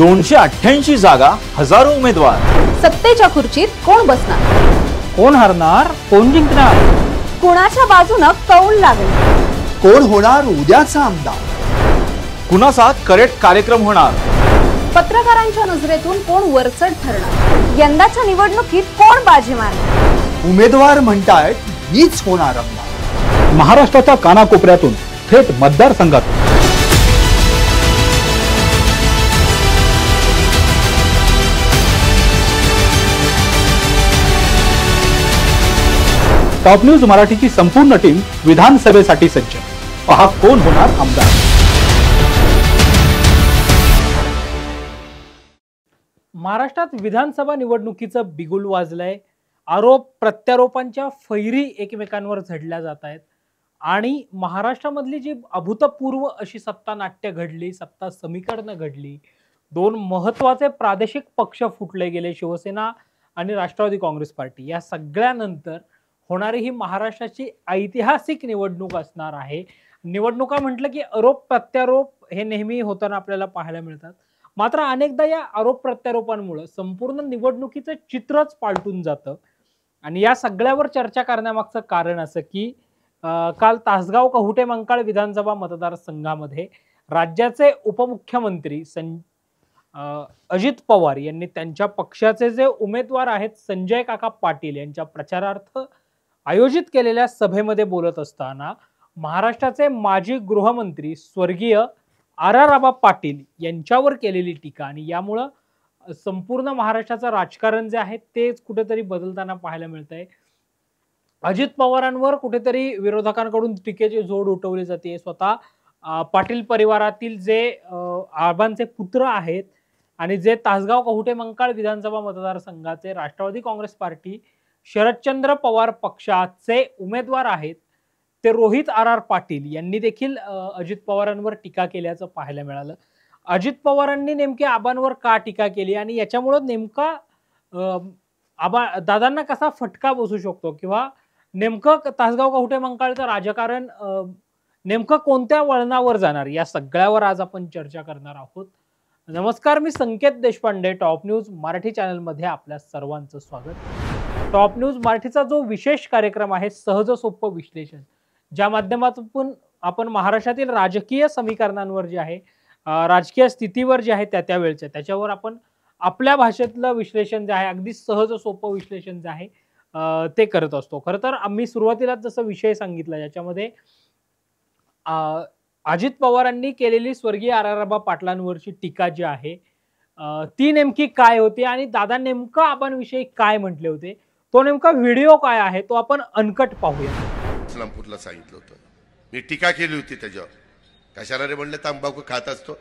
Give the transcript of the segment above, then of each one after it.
288 जागा, हजारो उमेदवार. सत्तेच्या खुर्चीत कोण बसणार, कोण हरणार, कोण जिंकणार, कोणाच्या बाजूने कौल लागेल, कोण होणार उद्याचा आमदार, कुणाचा करेक्ट कार्यक्रम होणार, पत्रकारांच्या नजरेतून कोण वरचढ ठरणार, यंदाच्या निवडणुकीत कोण बाजी मारणार. उमेदवार म्हणतायत मीच होणार आमदार. महाराष्ट्राच्या कानाकोपऱ्यातून थेट मतदारसंघातून टॉप न्यूज मराठीची संपूर्ण टीम विधानसभेसाठी सज्ज. पहा कोण होणार आमदार. महाराष्ट्रात विधानसभा निवडणुकीचं बिगुल वाजलंय. आरोप प्रत्यारोपांच्या फैरी एकमेकांवर झडल्या जात आहेत आणि महाराष्ट्रामधली जी अभूतपूर्व अशी सत्ता नाट्य घडली, सत्ता समीकरणं घडली, दोन महत्वाचे प्रादेशिक पक्ष फुटले गेले, शिवसेना आणि राष्ट्रवादी काँग्रेस पार्टी. या सगळ्यानंतर होणारी ही महाराष्ट्राची ऐतिहासिक निवडणूक असणार आहे. निवडणुका म्हटलं की आरोप प्रत्यारोप हे नेहमी होताना आपल्याला पाहायला मिळतात. मात्र अनेकदा या आरोप प्रत्यारोपांमुळे संपूर्ण निवडणुकीचं चित्रच पालटून जातं. आणि या सगळ्यावर चर्चा करण्यामागचं कारण असं की काल तासगाव कहुटे मंकाळ विधानसभा मतदारसंघामध्ये राज्याचे उपमुख्यमंत्री अजित पवार यांनी त्यांच्या पक्षाचे जे उमेदवार आहेत संजय काका पाटील यांच्या प्रचारार्थ आयोजित केलेल्या सभेमध्ये बोलत असताना महाराष्ट्राचे माजी गृहमंत्री स्वर्गीय आराराबा पाटील यांच्यावर केलेली टीका आणि यामुळं संपूर्ण महाराष्ट्राचं राजकारण जे आहे तेच कुठेतरी बदलताना पाहायला मिळत आहे. अजित पवारांवर कुठेतरी विरोधकांकडून टीकेची जोड उठवली जाते. स्वतः पाटील परिवारातील जे आबांचे पुत्र आहेत आणि जे तासगाव कहुटे मंकाळ विधानसभा मतदारसंघाचे राष्ट्रवादी काँग्रेस पार्टी शरदचंद्र पवार पक्षाचे उमेदवार आहेत ते रोहित आर पाटील यांनी देखील अजित पवारांवर टीका केल्याचं पाहायला मिळालं. अजित पवारांनी नेमके आबांवर का टीका केली आणि याच्यामुळे नेमका दादांना कसा फटका बसू शकतो किंवा नेमकं तासगाव कहुटे मंकाळचं राजकारण नेमकं कोणत्या वळणावर जाणार, या सगळ्यावर आज आपण चर्चा करणार आहोत. नमस्कार, मी संकेत देशपांडे. टॉप न्यूज मराठी चॅनलमध्ये आपल्या सर्वांचं स्वागत. टॉप न्यूज मराठीचा जो विशेष कार्यक्रम आहे सहज सोपं विश्लेषण, ज्या माध्यमातून आपण महाराष्ट्रातील राजकीय समीकरणांवर जे आहे, राजकीय स्थितीवर जे आहे त्यावेळेच्या त्याच्यावर आपण आपल्या भाषेतलं विश्लेषण जे आहे, अगदी सहज सोपं विश्लेषण जे आहे ते करत असतो. खरं तर आम्ही सुरुवातीलाच जसं विषय सांगितला ज्याच्यामध्ये अजित पवारांनी केलेली स्वर्गीय आराराबा पाटलांवरची टीका जी आहे ती नेमकी काय होती आणि दादा नेमकं आबांविषयी काय म्हटले होते, तो नेमका व्हिडिओ काय आहे तो आपण अनकट पाहूया. इस्लामपूरला सांगितलं होतं, मी टीका केली होती त्याच्यावर. कशाला रे म्हणले, तंबाखू खात असतो,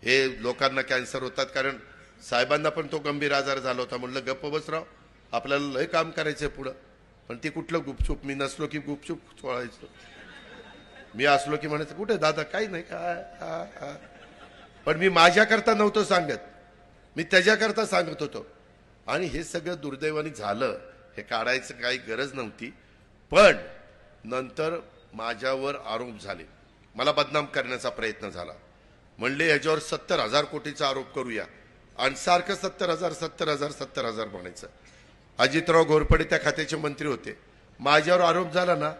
हे लोकांना कॅन्सर होतात, कारण साहेबांना पण तो गंभीर आजार झाला होता. म्हणलं गप्प बस राव, आपल्याला लय काम करायचंय पुढं. पण ती कुठलं गुपचूप, मी नसलो की गुपचूप चोळायचं, मी असलो की म्हणायचं कुठे दादा काही नाही काय. पण मी माझ्याकरता नव्हतं सांगत, मी त्याच्याकरता सांगत होतो. आणि हे सगळं दुर्दैवाने झालं, हे काढायचं काही गरज नव्हती. पण नंतर माझ्यावर आरोप झाले, मला बदनाम करण्याचा प्रयत्न झाला. म्हणले ह्याच्यावर 70,000 कोटीचा आरोप करूया आणि सारखं 70,000 म्हणायचं. अजितराव घोरपडे त्या खात्याचे मंत्री होते. माझ्यावर आरोप झाला ना,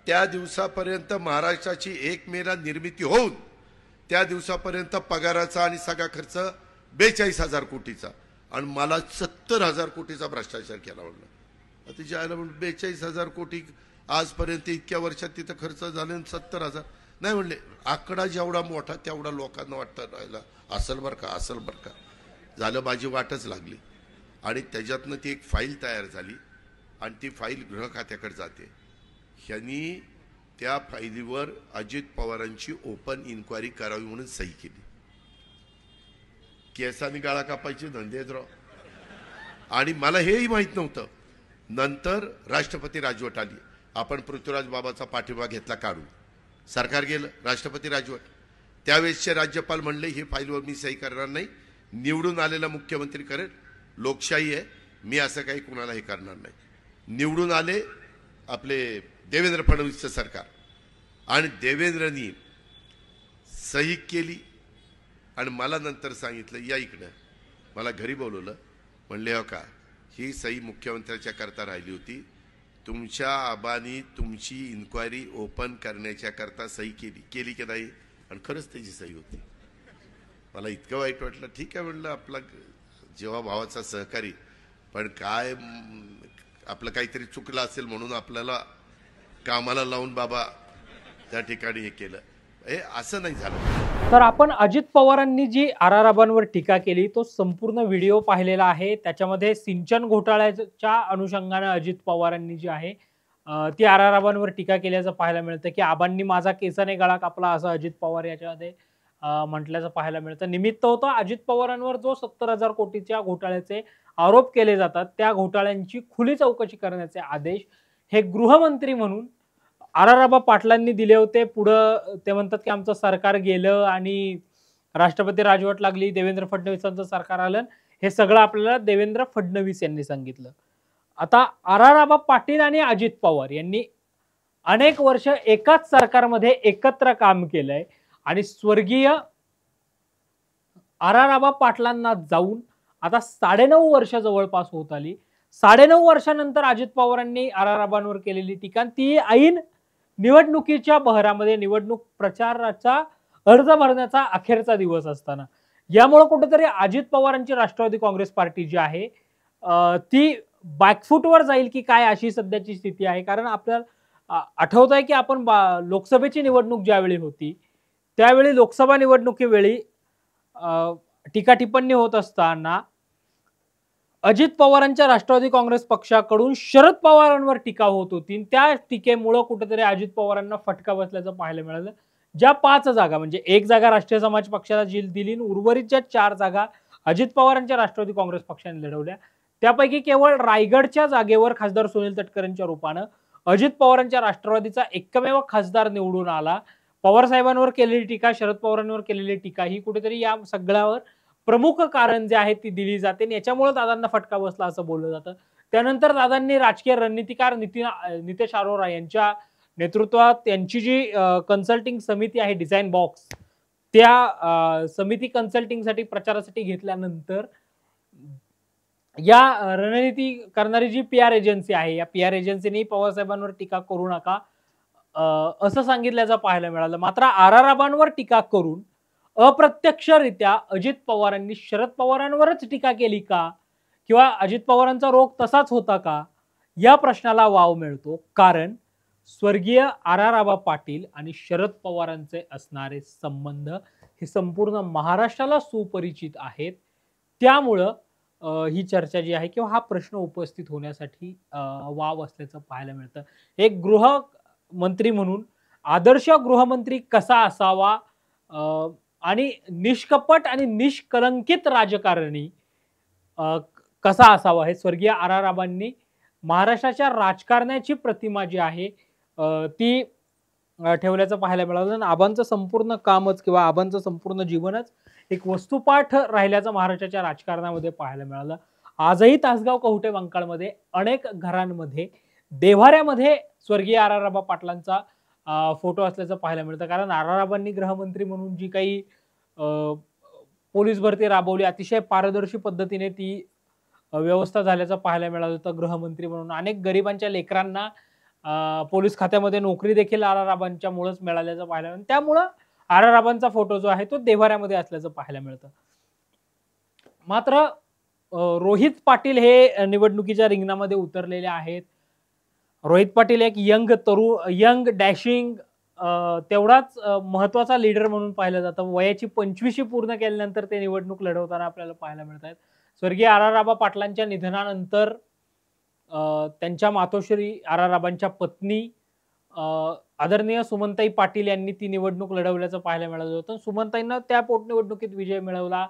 त्या दिवसापर्यंत महाराष्ट्राची 1 मेला निर्मिती होऊन त्या दिवसापर्यंत पगाराचा आणि सगळा खर्च 42,000 कोटीचा आणि मला 70,000 कोटीचा भ्रष्टाचार केला. म्हणलं तिच्या आयला, म्हणून 42,000 कोटी आजपर्यंत इतक्या वर्षात तिथं खर्च झाले, 70,000 नाही म्हणले. आकडा जेवढा मोठा तेवढा लोकांना वाटतं राहिला असल बरं का, असल बरं का. झालं, माझी वाटच लागली आणि त्याच्यातनं ती एक फाईल तयार झाली आणि ती फाईल गृह खात्याकडे जाते. ह्यांनी त्या फाईलीवर अजित पवारांची ओपन इन्क्वायरी करावी म्हणून सही केली. केसांनी गाळा कापायचे धंदेच राव. आणि मला हेही माहीत नव्हतं. नंतर राष्ट्रपती राजवट आली, आपण पृथ्वीराज बाबाचा पाठिंबा घेतला काढून, सरकार गेलं, राष्ट्रपती राजवट. त्यावेळेसचे राज्यपाल म्हणले ही फाईलवर मी सही करणार नाही, निवडून आलेला मुख्यमंत्री करेल, लोकशाही आहे, मी असं काही कुणाला हे करणार नाही. निवडून आले आपले देवेंद्र फडणवीसचं सरकार आणि देवेंद्रनी सही केली आणि मला नंतर सांगितलं या इकडं, मला घरी बोलवलं, म्हणले हो का ही सही मुख्यमंत्र्याच्या करता राहिली होती, तुमच्या आबानी तुमची इन्क्वायरी ओपन करण्याच्या करता सही केली की नाही, आणि खरंच त्याची सही होती. मला इतकं वाईट वाटलं. ठीक आहे म्हणलं, आपला जेव्हा भावाचा सहकारी, पण काय आपलं काहीतरी चुकलं असेल म्हणून आपल्याला कामाला लावून बाबा त्या ठिकाणी हे केलं, हे असं नाही झालं. तर आपण अजित पवारांनी जी आराराबांवर टीका केली तो संपूर्ण व्हिडिओ पाहिलेला आहे. त्याच्यामध्ये सिंचन घोटाळ्याच्या अनुषंगाने अजित पवारांनी जी आहे ती आराराबांवर टीका केल्याचं पाहायला मिळतं की आबांनी माझा केसाने गळा कापला असं अजित पवार याच्यामध्ये म्हटल्याचं पाहायला मिळतं. निमित्त होतं अजित पवारांवर जो 70,000 कोटीच्या घोटाळ्याचे आरोप केले जातात त्या घोटाळ्यांची खुली चौकशी करण्याचे आदेश हे गृहमंत्री म्हणून आराराबा पाटलांनी दिले होते. पुढं ते म्हणतात की आमचं सरकार गेलं आणि राष्ट्रपती राजवट लागली, देवेंद्र फडणवीसांचं सरकार आलं. हे सगळं आपल्याला देवेंद्र फडणवीस यांनी सांगितलं. आता आराराबा पाटील आणि अजित पवार यांनी अनेक वर्ष एकाच सरकारमध्ये एकत्र काम केलंय आणि स्वर्गीय आराराबा पाटलांना जाऊन आता 9.5 वर्ष जवळपास होत आली. 9.5 वर्षानंतर अजित पवारांनी आराराबांवर केलेली टीका ती ऐन निवडणुकीच्या बहरामध्ये निवडणूक प्रचाराचा अर्ज भरण्याचा अखेरचा दिवस असताना यामुळे कुठेतरी अजित पवारांची राष्ट्रवादी काँग्रेस पार्टी जी आहे ती बॅकफुटवर जाईल की काय अशी सध्याची स्थिती आहे. कारण आपल्याला आठवत आहे की आपण लोकसभेची निवडणूक ज्यावेळी होती त्यावेळी लोकसभा निवडणुकीवेळी टीका टिप्पणी होत असताना अजित पवारांच्या राष्ट्रवादी काँग्रेस पक्षाकडून शरद पवारांवर टीका होत होती. त्या टीकेमुळे कुठेतरी अजित पवारांना फटका बसल्याचं पाहायला मिळालं. ज्या 5 जागा म्हणजे 1 जागा राष्ट्रीय समाज पक्षाला दिली, उर्वरित ज्या 4 जागा अजित पवारांच्या राष्ट्रवादी काँग्रेस पक्षाने लढवल्या त्यापैकी केवळ रायगडच्या जागेवर खासदार सुनील तटकरेंच्या रूपानं अजित पवारांच्या राष्ट्रवादीचा एकमेव खासदार निवडून आला. पवार साहेबांवर केलेली टीका, शरद पवारांवर केलेली टीका ही कुठेतरी या सगळ्यावर प्रमुख कारण जे आहे ती दिली जाते. याच्यामुळे दादांना फटका बसला असं बोललं जातं. त्यानंतर दादांनी राजकीय रणनीतिकार नितेश अरोरा यांच्या नेतृत्वात त्यांची जी कन्सल्टिंग समिती आहे डिझाईन बॉक्स त्या समिती कन्सल्टिंगसाठी प्रचारासाठी घेतल्यानंतर या रणनीती करणारी जी PR एजन्सी आहे या PR एजन्सीने पवारसाहेबांवर टीका करू नका असं सांगितल्याचं पाहायला मिळालं. मात्र आराराबांवर टीका करून अप्रत्यक्षरित्या अजित पवारांनी शरद पवारांवरच टीका केली का किंवा अजित पवारांचा रोग तसाच होता का या प्रश्नाला वाव मिळतो. कारण स्वर्गीय आराराबा पाटील आणि शरद पवारांचे असणारे संबंध हे संपूर्ण महाराष्ट्राला सुपरिचित आहेत. त्यामुळं ही चर्चा जी आहे किंवा हा प्रश्न उपस्थित होण्यासाठी वाव असल्याचं पाहायला मिळतं. एक गृहमंत्री म्हणून आदर्श गृहमंत्री कसा असावा आणि निष्कपट आणि निष्कलंकित राजकारणी कसा असावा हे स्वर्गीय आराराबांनी महाराष्ट्राच्या राजकारणाची प्रतिमा जी आहे ती ठेवल्याचं पाहायला मिळालं. आबांचं संपूर्ण कामच किंवा आबांचं संपूर्ण जीवनच एक वस्तुपाठ राहिल्याचं महाराष्ट्राच्या राजकारणामध्ये पाहायला मिळालं. आजही तासगाव कवठे बंकाळमध्ये अनेक घरांमध्ये देव्हाऱ्यामध्ये स्वर्गीय आराराबा पाटलांचा फोटो असल्याचं पाहायला मिळतं. कारण आराराबांनी गृहमंत्री म्हणून जी काही पोलीस भरती राबवली अतिशय पारदर्शी पद्धतीने ती व्यवस्था झाल्याचं पाहायला मिळालं होतं. गृहमंत्री म्हणून अनेक गरिबांच्या लेकरांना पोलीस खात्यामध्ये नोकरी देखील आराराबांच्या मुळेच मिळाल्याचं पाहायला मिळतं. त्यामुळं आराराबांचा फोटो जो आहे तो देव्हाऱ्यामध्ये असल्याचं पाहायला मिळतं. मात्र रोहित पाटील हे निवडणुकीच्या रिंगणामध्ये उतरलेले आहेत. रोहित पाटील एक यंग डॅशिंग तेवढाच महत्वाचा लीडर म्हणून पाहिलं जातं. वयाची 25 पूर्ण केल्यानंतर ते निवडणूक लढवताना आपल्याला पाहायला मिळत आहेत. स्वर्गीय आराराबा पाटलांच्या निधनानंतर त्यांच्या मातोश्री आराराबांच्या पत्नी आदरणीय सुमनताई पाटील यांनी ती निवडणूक लढवल्याचं पाहायला मिळालं होतं. सुमनताईंना त्या पोटनिवडणुकीत विजय मिळवला.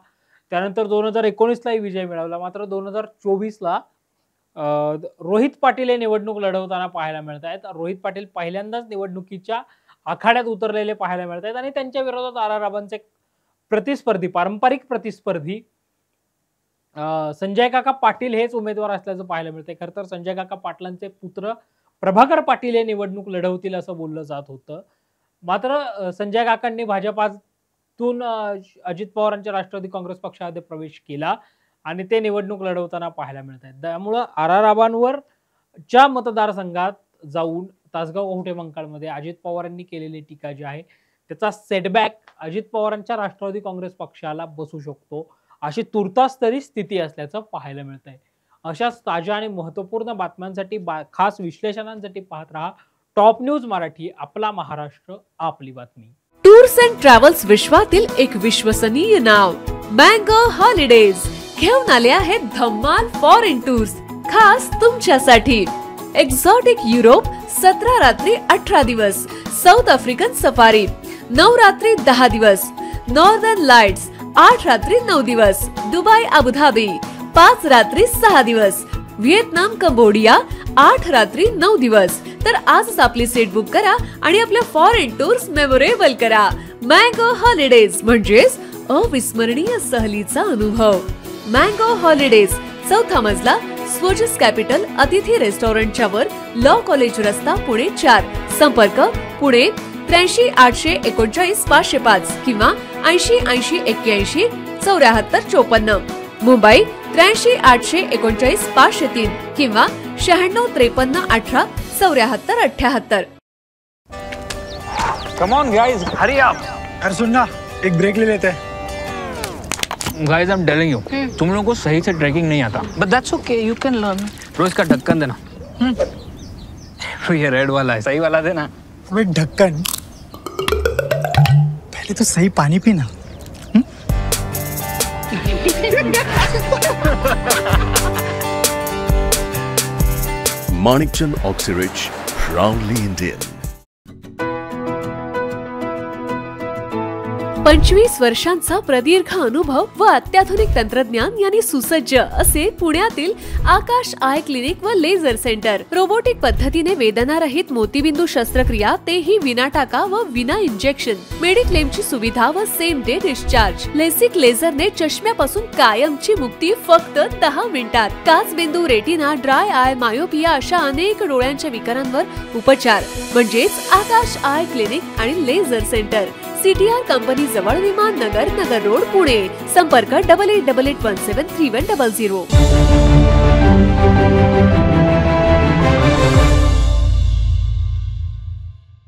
त्यानंतर 2019लाही विजय मिळवला. मात्र 2024ला रोहित पाटील हे निवडणूक लढवताना पाहायला मिळत आहेत. रोहित पाटील पहिल्यांदाच निवडणुकीच्या आखाड्यात उतरलेले पाहायला मिळत आहेत आणि त्यांच्या विरोधात आराराबांचे पारंपरिक प्रतिस्पर्धी संजय काका पाटील हेच उमेदवार असल्याचं पाहायला मिळतंय. खरं तर संजय काका पाटलांचे पुत्र प्रभाकर पाटील हे निवडणूक लढवतील असं बोललं जात होतं. मात्र संजय काकांनी भाजपात तिथून अजित पवारांच्या राष्ट्रवादी काँग्रेस पक्षामध्ये प्रवेश केला आणि ते निवडणूक लढवताना पाहायला मिळत आहेत. त्यामुळं आराराबांवर च्या मतदारसंघात जाऊन तासगाव ओहोटे मंकाळमध्ये अजित पवारांनी केलेली टीका जी आहे त्याचा सेटबॅक अजित पवारांच्या राष्ट्रवादी काँग्रेस पक्षाला बसू शकतो, अशी तुर्तास तरी स्थिती असल्याचं पाहायला मिळत आहे. अशाच ताज्या आणि महत्त्वपूर्ण बातम्यांसाठी खास विश्लेषणांसाठी पाहत रहा टॉप न्यूज मराठी, आपला महाराष्ट्र आपली बातमी. टूर्स अँड ट्रॅव्हल्स विश्वातील एक विश्वसनीय नाव मँगो हॉलिडेज घेऊन आले आहेत धम्माल फॉरेन टूर्स खास तुमच्यासाठी. एक्झॉटिक युरोप 17 रात्री 18 दिवस, साऊथ आफ्रिकन सफारी 9 रात्री 10 दिवस, नॉर्दर्न लाईट्स 8 रात्री 9 दिवस, दुबई अबुधाबी 5 रात्री 6 दिवस, व्हिएतनाम कंबोडिया 8 रात्री 9 दिवस. तर आजच आपली सीट बुक करा आणि आपल्या फॉरेन टूर्स मेमोरेबल करा. मँगो हॉलिडेज म्हणजेच अविस्मरणीय सहलीचा अनुभव. मँगो हॉलिडेज, चौथा मजला, स्वोजस कॅपिटल अतिथी रेस्टॉरंटच्या वर, लॉ कॉलेज रस्ता, पुणे 4. संपर्क पुणे 83 839 505 किंवा 80 80 81 74 54. मुंबई 83 839 503 किंवा 96 53 18 74 78. Come on guys, hurry up. अरे सुन ना, एक ब्रेक ले लेते हैं. Guys, I'm telling you, तुम लोगों को सही से ट्रैकिंग नहीं आता. But that's okay, you can learn. रोज का ढक्कन देना. ये रेड वाला है, सही वाला देना. अबे ढक्कन, पहले तो सही पानी पीना. Manikchand Oxyrich, proudly Indian. 25 वर्षांचा प्रदीर्घ अनुभव व अत्याधुनिक तंत्रज्ञान यांनी सुसज्ज असे पुण्यातील आकाश आय क्लिनिक व लेझर सेंटर. रोबोटिक पद्धतीने वेदनारहित मोतीबिंदू शस्त्रक्रिया, तेही विना टाका व विना इंजेक्शन. मेडिक्लेमची सुविधा व सेम डे डिस्चार्ज. लेसिक लेझरने चष्म्यापासून कायमची मुक्ती फक्त 10 मिनिटात. काचबिंदू, रेटिना, ड्राय आय, मायोपिया अशा अनेक डोळ्यांच्या विकारांवर उपचार म्हणजेच आकाश आय क्लिनिक आणि लेझर सेंटर. CTR कंपनी जवळ, विमान नगर, नगर रोड, पुणे. संपर्क 8888173100.